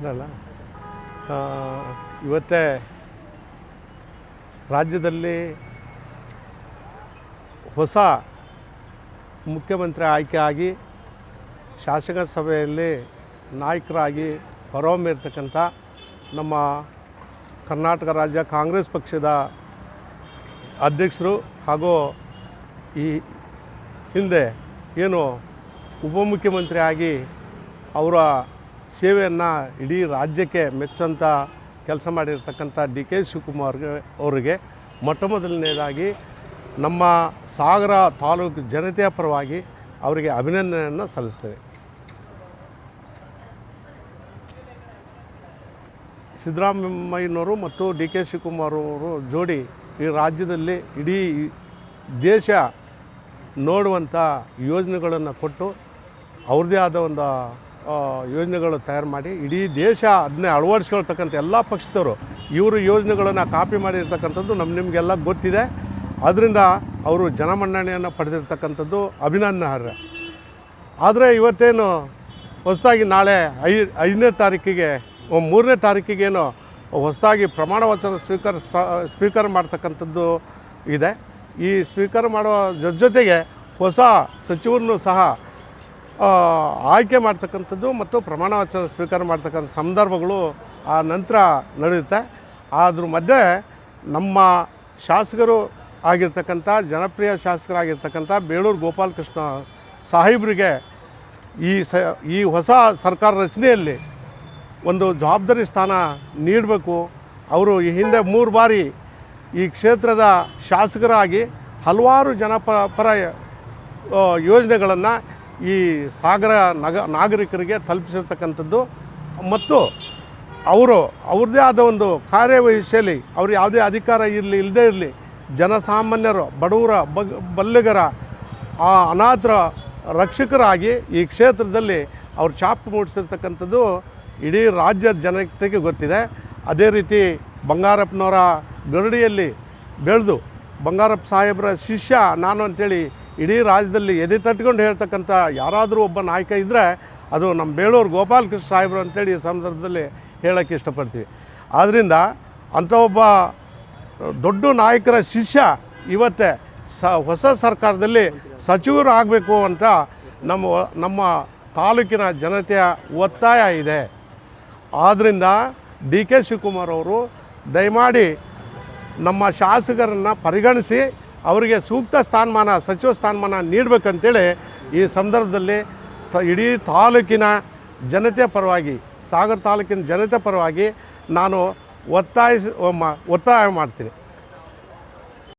ಅಲ್ಲ ಇವತ್ತೇ ರಾಜ್ಯದಲ್ಲಿ ಹೊಸ ಮುಖ್ಯಮಂತ್ರಿ ಆಯ್ಕೆ ಆಗಿ ಶಾಸಕ ಸಭೆಯಲ್ಲಿ ನಾಯಕರಾಗಿ ಹೊರಹೊಮ್ಮಿರ್ತಕ್ಕಂಥ ನಮ್ಮ ಕರ್ನಾಟಕ ರಾಜ್ಯ ಕಾಂಗ್ರೆಸ್ ಪಕ್ಷದ ಅಧ್ಯಕ್ಷರು ಹಾಗೂ ಈ ಹಿಂದೆ ಏನು ಉಪಮುಖ್ಯಮಂತ್ರಿ ಆಗಿ ಅವರ ಸೇವೆಯನ್ನು ಇಡೀ ರಾಜ್ಯಕ್ಕೆ ಮೆಚ್ಚುವಂಥ ಕೆಲಸ ಮಾಡಿರ್ತಕ್ಕಂಥ ಡಿ ಕೆ ಶಿವಕುಮಾರ್ ಅವರಿಗೆ ಮೊಟ್ಟಮೊದಲನೇದಾಗಿ ನಮ್ಮ ಸಾಗರ ತಾಲೂಕು ಜನತೆಯ ಪರವಾಗಿ ಅವರಿಗೆ ಅಭಿನಂದನೆಯನ್ನು ಸಲ್ಲಿಸ್ತೇವೆ. ಸಿದ್ದರಾಮಯ್ಯನವರು ಮತ್ತು ಡಿ ಕೆ ಶಿವಕುಮಾರ್ ಅವರು ಜೋಡಿ ಈ ರಾಜ್ಯದಲ್ಲಿ ಇಡೀ ದೇಶ ನೋಡುವಂಥ ಯೋಜನೆಗಳನ್ನು ಕೊಟ್ಟು ಅವ್ರದ್ದೇ ಆದ ಒಂದು ಯೋಜನೆಗಳು ತಯಾರು ಮಾಡಿ ಇಡೀ ದೇಶ ಅದನ್ನೇ ಅಳವಡಿಸ್ಕೊಳ್ತಕ್ಕಂಥ ಎಲ್ಲ ಪಕ್ಷದವರು ಇವರು ಯೋಜನೆಗಳನ್ನು ಕಾಪಿ ಮಾಡಿರ್ತಕ್ಕಂಥದ್ದು ನಿಮಗೆಲ್ಲ ಗೊತ್ತಿದೆ. ಆದ್ದರಿಂದ ಅವರು ಜನಮನ್ನಣೆಯನ್ನು ಪಡೆದಿರ್ತಕ್ಕಂಥದ್ದು ಅಭಿನಂದನಾರ್ಹ. ಆದರೆ ಇವತ್ತೇನು ಹೊಸದಾಗಿ ನಾಳೆ 5ನೇ ತಾರೀಕಿಗೆ 3ನೇ ತಾರೀಕಿಗೇನು ಹೊಸದಾಗಿ ಪ್ರಮಾಣ ವಚನ ಸ್ವೀಕಾರ ಮಾಡ್ತಕ್ಕಂಥದ್ದು ಇದೆ. ಈ ಸ್ವೀಕಾರ ಮಾಡುವ ಜೊತೆಗೆ ಹೊಸ ಸಚಿವರನ್ನು ಸಹ ಆಯ್ಕೆ ಮಾಡ್ತಕ್ಕಂಥದ್ದು ಮತ್ತು ಪ್ರಮಾಣ ವಚನ ಸ್ವೀಕಾರ ಮಾಡ್ತಕ್ಕಂಥ ಸಂದರ್ಭಗಳು ಆ ನಂತರ ನಡೆಯುತ್ತೆ. ಅದ್ರ ಮಧ್ಯೆ ನಮ್ಮ ಶಾಸಕರು ಆಗಿರ್ತಕ್ಕಂಥ ಜನಪ್ರಿಯ ಶಾಸಕರಾಗಿರ್ತಕ್ಕಂಥ ಬೇಳೂರು ಗೋಪಾಲಕೃಷ್ಣ ಸಾಹೇಬರಿಗೆ ಈ ಹೊಸ ಸರ್ಕಾರ ರಚನೆಯಲ್ಲಿ ಒಂದು ಜವಾಬ್ದಾರಿ ಸ್ಥಾನ ನೀಡಬೇಕು. ಅವರು ಈ ಹಿಂದೆ 3 ಬಾರಿ ಈ ಕ್ಷೇತ್ರದ ಶಾಸಕರಾಗಿ ಹಲವಾರು ಜನಪರ ಯೋಜನೆಗಳನ್ನು ಈ ಸಾಗರ ನಾಗರಿಕರಿಗೆ ತಲುಪಿಸಿರ್ತಕ್ಕಂಥದ್ದು ಮತ್ತು ಅವ್ರದ್ದೇ ಆದ ಒಂದು ಕಾರ್ಯವಹಿಸಲಿ, ಅವರು ಯಾವುದೇ ಅಧಿಕಾರ ಇರಲಿ ಇಲ್ಲದೇ ಇರಲಿ, ಜನಸಾಮಾನ್ಯರು ಬಡವರ ಬಲ್ಲಿಗರ ಅನಾಥರ ರಕ್ಷಕರಾಗಿ ಈ ಕ್ಷೇತ್ರದಲ್ಲಿ ಅವರು ಛಾಪು ಮೂಡಿಸಿರ್ತಕ್ಕಂಥದ್ದು ಇಡೀ ರಾಜ್ಯದ ಜನತೆಗೆ ಗೊತ್ತಿದೆ. ಅದೇ ರೀತಿ ಬಂಗಾರಪ್ಪನವರ ಗರಡಿಯಲ್ಲಿ ಬೆಳೆದು ಬಂಗಾರಪ್ಪ ಸಾಹೇಬರ ಶಿಷ್ಯ ನಾನು ಅಂಥೇಳಿ ಇಡೀ ರಾಜ್ಯದಲ್ಲಿ ಎದೆ ತಟ್ಕೊಂಡು ಹೇಳ್ತಕ್ಕಂಥ ಯಾರಾದರೂ ಒಬ್ಬ ನಾಯಕ ಇದ್ದರೆ ಅದು ನಮ್ಮ ಬೇಳೂರು ಗೋಪಾಲಕೃಷ್ಣ ಸಾಹೇಬರು ಅಂತೇಳಿ ಈ ಸಂದರ್ಭದಲ್ಲಿ ಹೇಳೋಕ್ಕೆ ಇಷ್ಟಪಡ್ತೀವಿ. ಆದ್ದರಿಂದ ಅಂಥ ಒಬ್ಬ ದೊಡ್ಡ ನಾಯಕರ ಶಿಷ್ಯ ಇವತ್ತೇ ಹೊಸ ಸರ್ಕಾರದಲ್ಲಿ ಸಚಿವರು ಆಗಬೇಕು ಅಂತ ನಮ್ಮ ತಾಲೂಕಿನ ಜನತೆಯ ಒತ್ತಾಯ ಇದೆ. ಆದ್ದರಿಂದ ಡಿ ಕೆ ಶಿವಕುಮಾರ್ ಅವರು ದಯಮಾಡಿ ನಮ್ಮ ಶಾಸಕರನ್ನು ಪರಿಗಣಿಸಿ ಅವರಿಗೆ ಸೂಕ್ತ ಸ್ಥಾನಮಾನ ಸಚಿವ ಸ್ಥಾನಮಾನ ನೀಡಬೇಕಂತೇಳಿ ಈ ಸಂದರ್ಭದಲ್ಲಿ ಇಡೀ ತಾಲೂಕಿನ ಜನತೆ ಪರವಾಗಿ ಸಾಗರ ತಾಲೂಕಿನ ಜನತೆ ಪರವಾಗಿ ನಾನು ಒತ್ತಾಯ ಮಾಡ್ತೀನಿ.